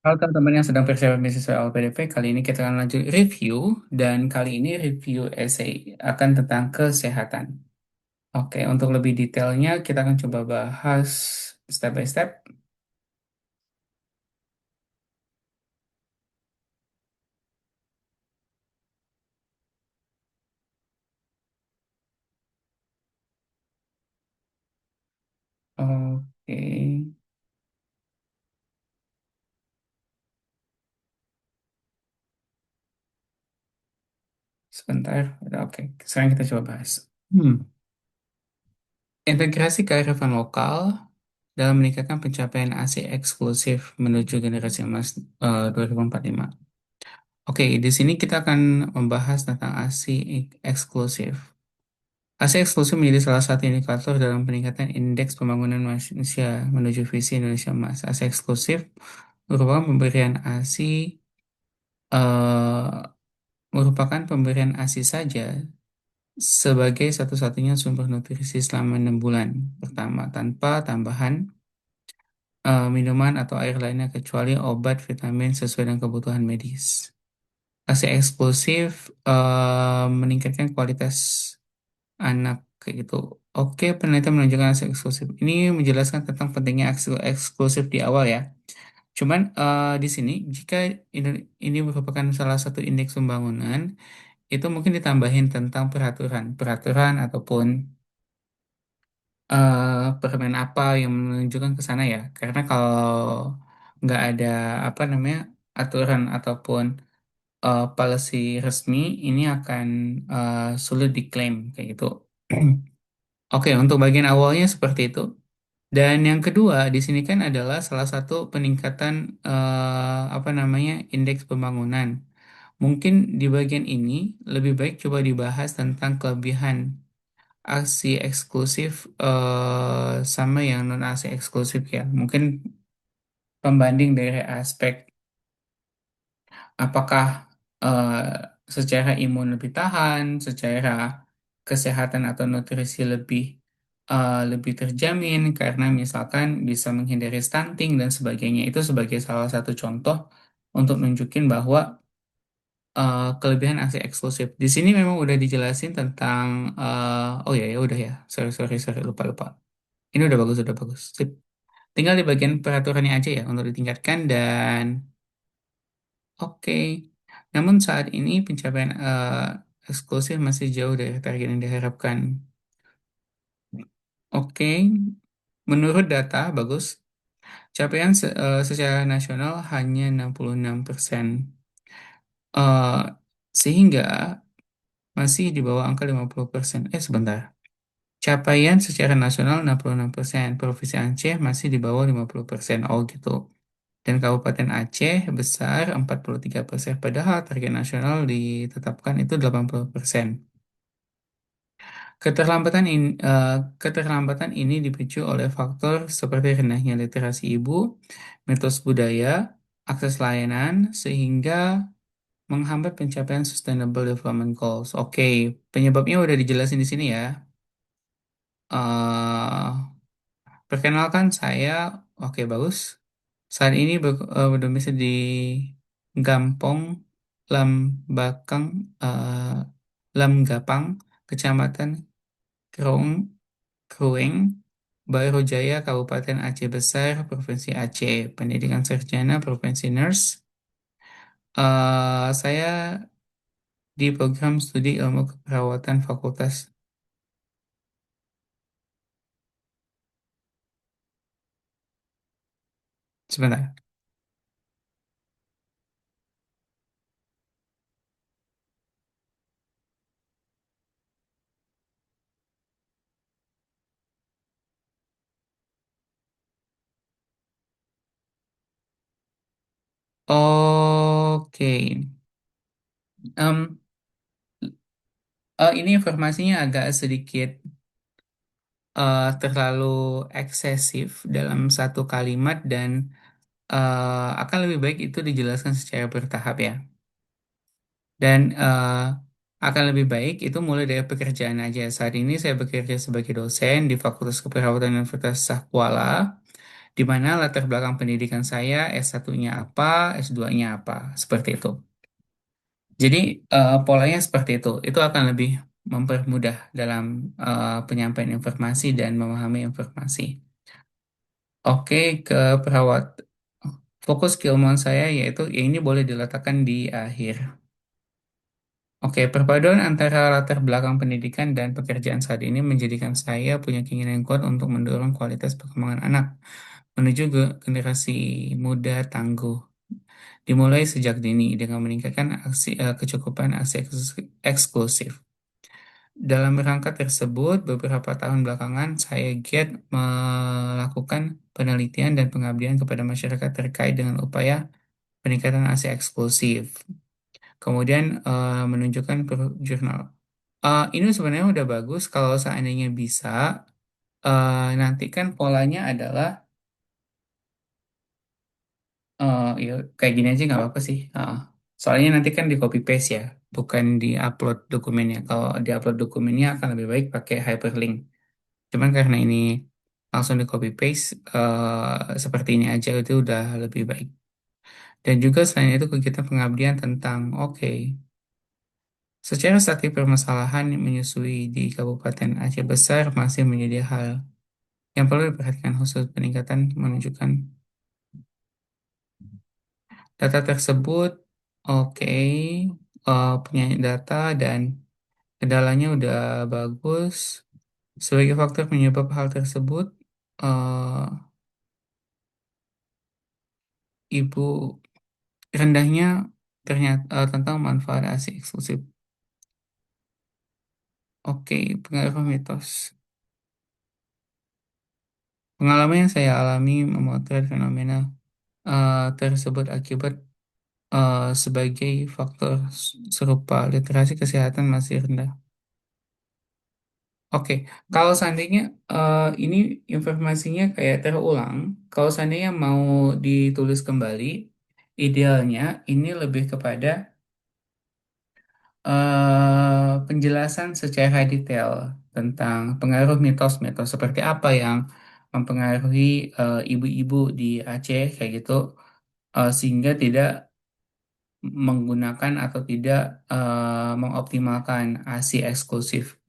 Halo teman-teman yang sedang persiapan beasiswa LPDP, kali ini kita akan lanjut review dan kali ini review essay akan tentang kesehatan. Oke, untuk lebih detailnya kita akan coba bahas step by step. Oke, sebentar. Oke, sekarang kita coba bahas. Hmm. Integrasi kearifan lokal dalam meningkatkan pencapaian ASI eksklusif menuju generasi emas 2045. Oke, di sini kita akan membahas tentang ASI eksklusif. Asia eksklusif menjadi salah satu indikator dalam peningkatan indeks pembangunan manusia menuju visi Indonesia Emas. Asia eksklusif merupakan pemberian ASI eh, merupakan pemberian ASI saja sebagai satu-satunya sumber nutrisi selama 6 bulan pertama tanpa tambahan minuman atau air lainnya kecuali obat vitamin sesuai dengan kebutuhan medis. ASI eksklusif meningkatkan kualitas anak kayak gitu. Oke, penelitian menunjukkan hasil eksklusif. Ini menjelaskan tentang pentingnya eksklusif di awal ya. Cuman di sini jika ini merupakan salah satu indeks pembangunan, itu mungkin ditambahin tentang peraturan ataupun permen apa yang menunjukkan ke sana ya. Karena kalau nggak ada apa namanya aturan ataupun policy resmi, ini akan sulit diklaim kayak gitu. Oke, untuk bagian awalnya seperti itu. Dan yang kedua di sini kan adalah salah satu peningkatan apa namanya indeks pembangunan. Mungkin di bagian ini lebih baik coba dibahas tentang kelebihan aksi eksklusif sama yang non aksi eksklusif ya. Mungkin pembanding dari aspek apakah eh, secara imun lebih tahan, secara kesehatan atau nutrisi lebih terjamin karena misalkan bisa menghindari stunting dan sebagainya. Itu sebagai salah satu contoh untuk nunjukin bahwa kelebihan aksi eksklusif. Di sini memang udah dijelasin tentang oh ya ya udah ya. Sorry lupa lupa. Ini udah bagus. Sip. Tinggal di bagian peraturannya aja ya untuk ditingkatkan dan oke. Namun saat ini pencapaian eksklusif masih jauh dari target yang diharapkan. Oke, menurut data bagus, capaian secara nasional hanya 66%. Eh, sehingga masih di bawah angka 50%. Sebentar. Capaian secara nasional 66%, Provinsi Aceh masih di bawah 50%. Oh gitu. Dan Kabupaten Aceh besar 43%, padahal target nasional ditetapkan itu 80%. Keterlambatan ini, keterlambatan ini dipicu oleh faktor seperti rendahnya literasi ibu, mitos budaya, akses layanan, sehingga menghambat pencapaian Sustainable Development Goals. Oke, penyebabnya udah dijelasin di sini ya. eh Perkenalkan saya, oke bagus. Saat ini berdomisili di Gampong, Lambakang, eh, Lamgapang, Kecamatan Kerong, Krueng, Bairo Jaya, Kabupaten Aceh Besar, Provinsi Aceh. Pendidikan sarjana, Provinsi Nurse. Saya di program studi ilmu keperawatan Fakultas. Sebentar. Oke. Em, ini informasinya agak sedikit terlalu eksesif dalam satu kalimat dan akan lebih baik itu dijelaskan secara bertahap ya. Dan akan lebih baik itu mulai dari pekerjaan aja. Saat ini saya bekerja sebagai dosen di Fakultas Keperawatan Universitas Sakwala di mana latar belakang pendidikan saya S1-nya apa, S2-nya apa, seperti itu. Jadi polanya seperti itu. Itu akan lebih mempermudah dalam penyampaian informasi dan memahami informasi. Oke, ke perawat. Fokus keilmuan saya yaitu ya ini boleh diletakkan di akhir. Oke, perpaduan antara latar belakang pendidikan dan pekerjaan saat ini menjadikan saya punya keinginan yang kuat untuk mendorong kualitas perkembangan anak menuju ke generasi muda tangguh. Dimulai sejak dini dengan meningkatkan kecukupan aksi eksklusif. Dalam rangka tersebut, beberapa tahun belakangan saya giat melakukan penelitian dan pengabdian kepada masyarakat terkait dengan upaya peningkatan aksi eksklusif. Kemudian menunjukkan jurnal. Ini sebenarnya udah bagus kalau seandainya bisa. Nanti kan polanya adalah ya kayak gini aja nggak apa-apa sih. Soalnya nanti kan di copy paste ya, bukan di upload dokumennya. Kalau di upload dokumennya akan lebih baik pakai hyperlink. Cuman karena ini langsung di copy paste seperti ini aja itu udah lebih baik. Dan juga selain itu kegiatan pengabdian tentang oke, secara statik permasalahan menyusui di Kabupaten Aceh Besar masih menjadi hal yang perlu diperhatikan khusus peningkatan menunjukkan data tersebut oke, punya data dan kendalanya udah bagus. Sebagai faktor penyebab hal tersebut, eh, ibu rendahnya ternyata tentang manfaat ASI eksklusif. Oke, pengaruh mitos. Pengalaman yang saya alami memotret fenomena tersebut akibat sebagai faktor serupa literasi kesehatan masih rendah. Oke, kalau seandainya ini informasinya kayak terulang, kalau seandainya mau ditulis kembali, idealnya ini lebih kepada penjelasan secara detail tentang pengaruh mitos-mitos seperti apa yang mempengaruhi ibu-ibu di Aceh kayak gitu, sehingga tidak menggunakan atau tidak mengoptimalkan ASI eksklusif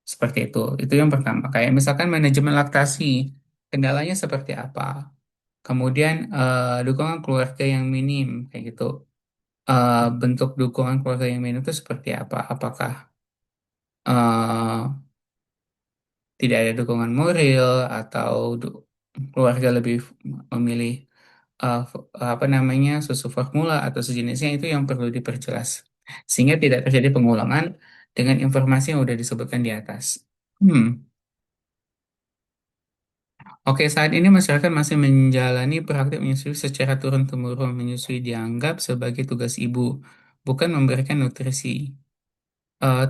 seperti itu. Itu yang pertama. Kayak misalkan manajemen laktasi, kendalanya seperti apa? Kemudian dukungan keluarga yang minim kayak gitu. Bentuk dukungan keluarga yang minim itu seperti apa? Apakah eh, tidak ada dukungan moral atau keluarga lebih memilih apa namanya susu formula atau sejenisnya itu yang perlu diperjelas sehingga tidak terjadi pengulangan dengan informasi yang sudah disebutkan di atas. Hmm. Oke, saat ini masyarakat masih menjalani praktik menyusui secara turun-temurun. Menyusui dianggap sebagai tugas ibu, bukan memberikan nutrisi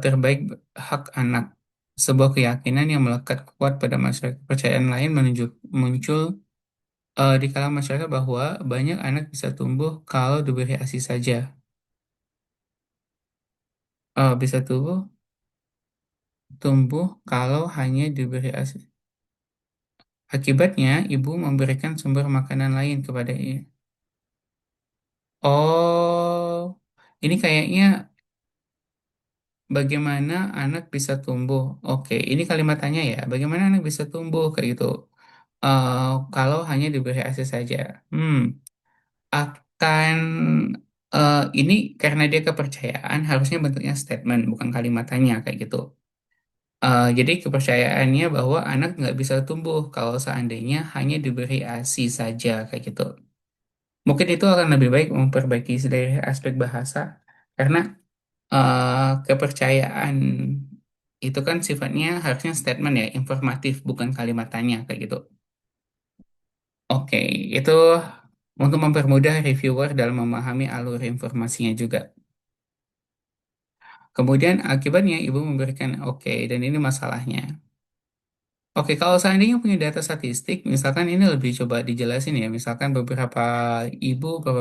terbaik hak anak. Sebuah keyakinan yang melekat kuat pada masyarakat. Kepercayaan lain muncul di kalangan masyarakat bahwa banyak anak bisa tumbuh kalau diberi ASI saja. Bisa tumbuh kalau hanya diberi ASI. Akibatnya, ibu memberikan sumber makanan lain kepada Oh, ini kayaknya bagaimana anak bisa tumbuh. Oke, ini kalimatannya ya. Bagaimana anak bisa tumbuh kayak gitu. Eh, Kalau hanya diberi ASI saja. Hmm, akan ini karena dia kepercayaan harusnya bentuknya statement bukan kalimatannya kayak gitu. Jadi kepercayaannya bahwa anak nggak bisa tumbuh kalau seandainya hanya diberi ASI saja kayak gitu. Mungkin itu akan lebih baik memperbaiki dari aspek bahasa karena kepercayaan itu kan sifatnya harusnya statement ya, informatif bukan kalimatannya kayak gitu. Oke, itu untuk mempermudah reviewer dalam memahami alur informasinya juga. Kemudian akibatnya ibu memberikan oke, dan ini masalahnya. Oke, kalau seandainya punya data statistik, misalkan ini lebih coba dijelasin ya, misalkan beberapa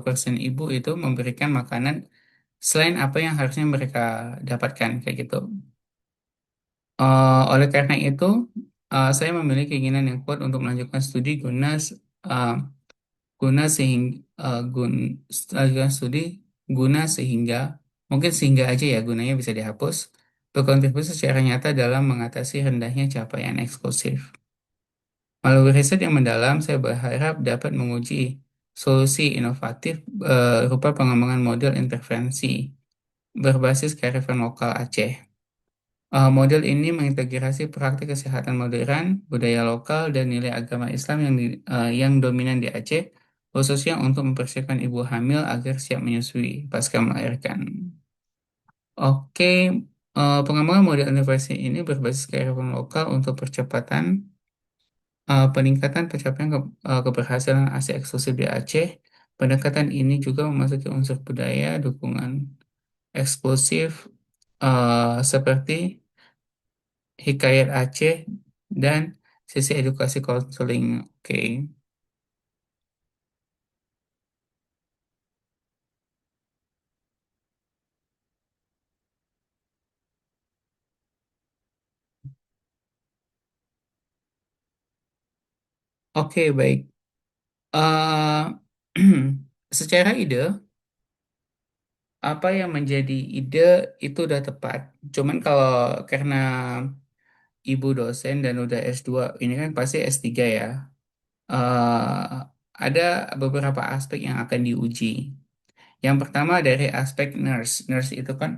persen ibu itu memberikan makanan selain apa yang harusnya mereka dapatkan kayak gitu. Oleh karena itu, saya memiliki keinginan yang kuat untuk melanjutkan studi guna uh, guna sehingga studi guna sehingga mungkin sehingga aja ya gunanya bisa dihapus berkontribusi secara nyata dalam mengatasi rendahnya capaian eksklusif. Melalui riset yang mendalam, saya berharap dapat menguji solusi inovatif berupa pengembangan model intervensi berbasis kearifan lokal Aceh. Model ini mengintegrasi praktik kesehatan modern, budaya lokal, dan nilai agama Islam yang dominan di Aceh, khususnya untuk mempersiapkan ibu hamil agar siap menyusui pasca melahirkan. Oke, pengembangan model intervensi ini berbasis kearifan lokal untuk percepatan peningkatan pencapaian keberhasilan ASI eksklusif di Aceh. Pendekatan ini juga memasuki unsur budaya, dukungan eksklusif seperti Hikayat Aceh, dan sisi edukasi konseling. Oke, oke, baik. Secara ide, apa yang menjadi ide itu udah tepat. Cuman kalau karena ibu dosen dan udah S2, ini kan pasti S3 ya. eh ada beberapa aspek yang akan diuji. Yang pertama dari aspek nurse. Nurse itu kan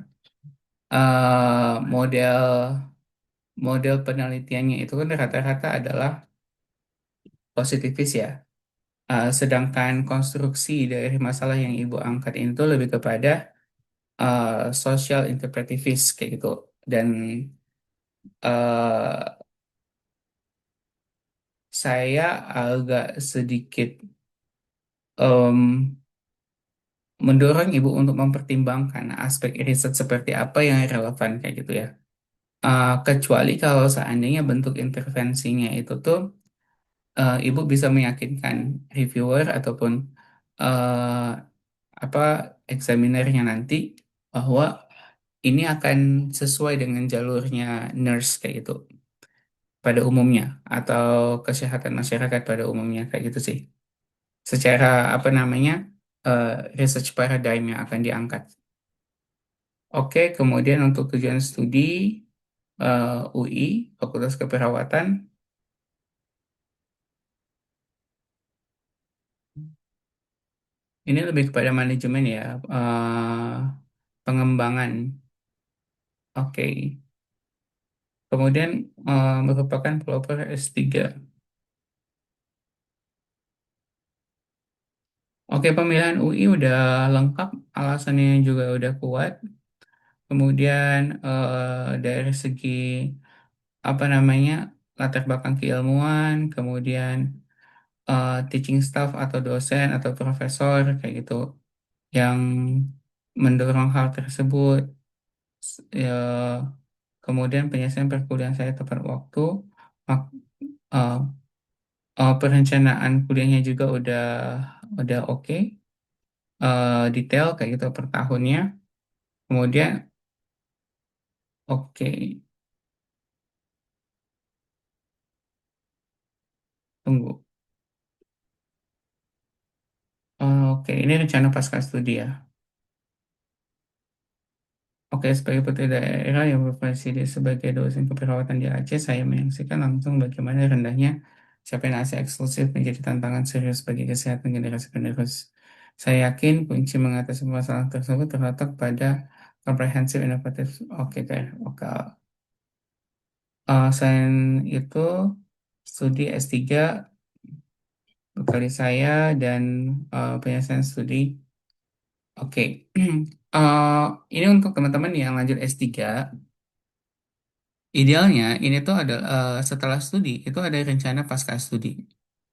model model penelitiannya itu kan rata-rata adalah positivis ya. Sedangkan konstruksi dari masalah yang ibu angkat itu lebih kepada social interpretivis kayak gitu. Dan eh, saya agak sedikit em, mendorong ibu untuk mempertimbangkan aspek riset seperti apa yang relevan kayak gitu ya. Kecuali kalau seandainya bentuk intervensinya itu tuh ibu bisa meyakinkan reviewer ataupun eh, apa eksaminernya nanti bahwa ini akan sesuai dengan jalurnya nurse kayak gitu pada umumnya atau kesehatan masyarakat pada umumnya kayak gitu sih. Secara apa namanya eh, research paradigm yang akan diangkat. Oke, kemudian untuk tujuan studi UI Fakultas Keperawatan ini lebih kepada manajemen ya, pengembangan. Oke, kemudian merupakan pelopor S3. Oke, pemilihan UI udah lengkap, alasannya juga udah kuat. Kemudian dari segi apa namanya latar belakang keilmuan, kemudian teaching staff atau dosen atau profesor kayak gitu yang mendorong hal tersebut. Ya, kemudian penyelesaian perkuliahan saya tepat waktu, mak- eh, perencanaan kuliahnya juga udah oke, detail kayak gitu per tahunnya. Kemudian oke, tunggu. Oke, ini rencana pasca studi ya. Oke, sebagai putri daerah yang berprofesi sebagai dosen keperawatan di Aceh, saya menyaksikan langsung bagaimana rendahnya capaian ASI eksklusif menjadi tantangan serius bagi kesehatan generasi penerus. Saya yakin kunci mengatasi masalah tersebut terletak pada komprehensif inovatif. Oke, kayak oke. Selain itu, studi S3 berkali saya dan penyelesaian studi. Oke. Eh, ini untuk teman-teman yang lanjut S3. Idealnya ini tuh adalah setelah studi itu ada rencana pasca studi.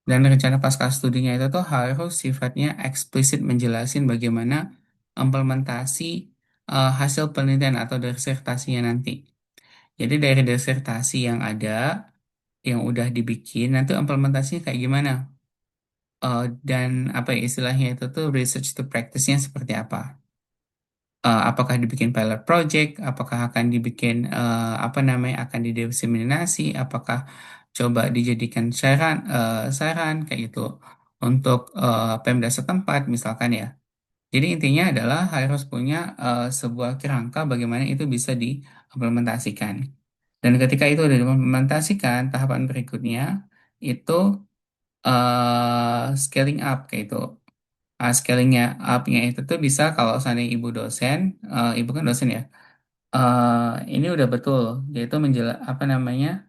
Dan rencana pasca studinya itu tuh harus sifatnya eksplisit menjelasin bagaimana implementasi hasil penelitian atau disertasinya nanti. Jadi dari disertasi yang ada, yang udah dibikin, nanti implementasinya kayak gimana? Dan apa ya istilahnya itu tuh research to practice-nya seperti apa? Apakah dibikin pilot project, apakah akan dibikin apa namanya akan didiseminasi, apakah coba dijadikan saran kayak gitu. untuk Pemda setempat misalkan ya. Jadi intinya adalah harus punya sebuah kerangka bagaimana itu bisa diimplementasikan. Dan ketika itu sudah diimplementasikan, tahapan berikutnya itu scaling up kayak itu. Scalingnya up-nya itu tuh bisa kalau seandainya ibu dosen, ibu kan dosen ya, ini udah betul, yaitu apa namanya,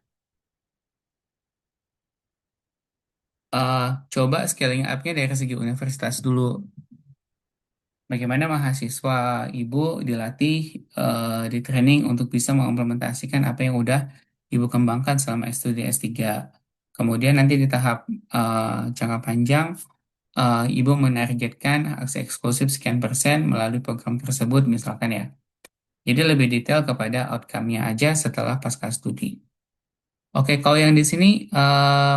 eh, coba scaling up-nya dari segi universitas dulu. Bagaimana mahasiswa ibu dilatih, di training untuk bisa mengimplementasikan apa yang udah ibu kembangkan selama studi S3. Kemudian nanti di tahap jangka panjang, ibu menargetkan aksi eksklusif sekian persen melalui program tersebut misalkan ya. Jadi lebih detail kepada outcome-nya aja setelah pasca studi. Oke, kalau yang di sini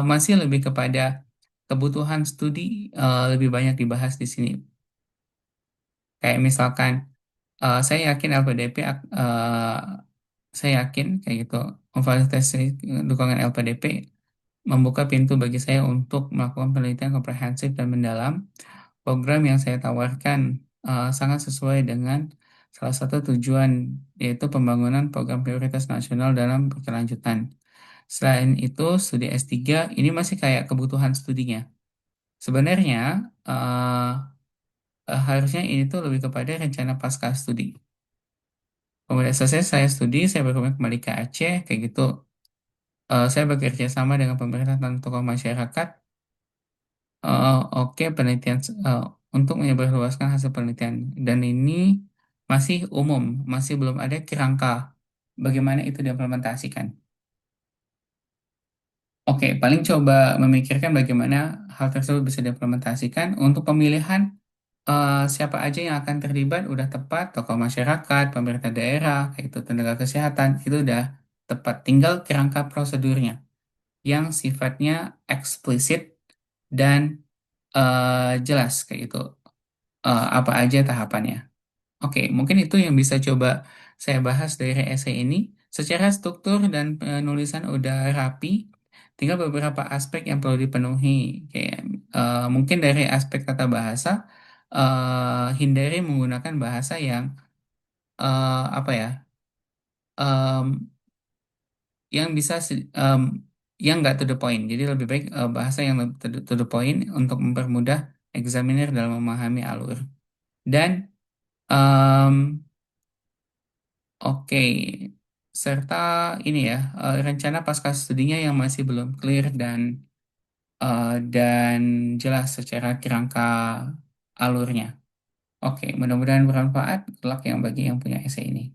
masih lebih kepada kebutuhan studi, lebih banyak dibahas di sini. Kayak misalkan, saya yakin LPDP, saya yakin kayak gitu, memfasilitasi dukungan LPDP membuka pintu bagi saya untuk melakukan penelitian komprehensif dan mendalam. Program yang saya tawarkan sangat sesuai dengan salah satu tujuan, yaitu pembangunan program prioritas nasional dalam berkelanjutan. Selain itu, studi S3 ini masih kayak kebutuhan studinya. Sebenarnya, harusnya ini tuh lebih kepada rencana pasca studi. Kemudian selesai saya studi, saya berkunjung kembali ke Aceh, kayak gitu. Saya bekerja sama dengan pemerintah dan tokoh masyarakat. Oke, penelitian untuk menyebarluaskan hasil penelitian. Dan ini masih umum, masih belum ada kerangka bagaimana itu diimplementasikan. Oke, paling coba memikirkan bagaimana hal tersebut bisa diimplementasikan untuk pemilihan siapa aja yang akan terlibat udah tepat, tokoh masyarakat, pemerintah daerah, kayak itu tenaga kesehatan, itu udah tepat. Tinggal kerangka prosedurnya yang sifatnya eksplisit dan jelas kayak itu. Apa aja tahapannya. Oke, mungkin itu yang bisa coba saya bahas dari essay ini. Secara struktur dan penulisan udah rapi, tinggal beberapa aspek yang perlu dipenuhi. Kayak mungkin dari aspek tata bahasa, hindari menggunakan bahasa yang apa ya, em, yang bisa yang nggak to the point. Jadi lebih baik bahasa yang lebih to the point untuk mempermudah examiner dalam memahami alur. Dan em, oke, serta ini ya, rencana pasca studinya yang masih belum clear dan jelas secara kerangka alurnya. Oke, mudah-mudahan bermanfaat. Good luck yang bagi yang punya essay ini.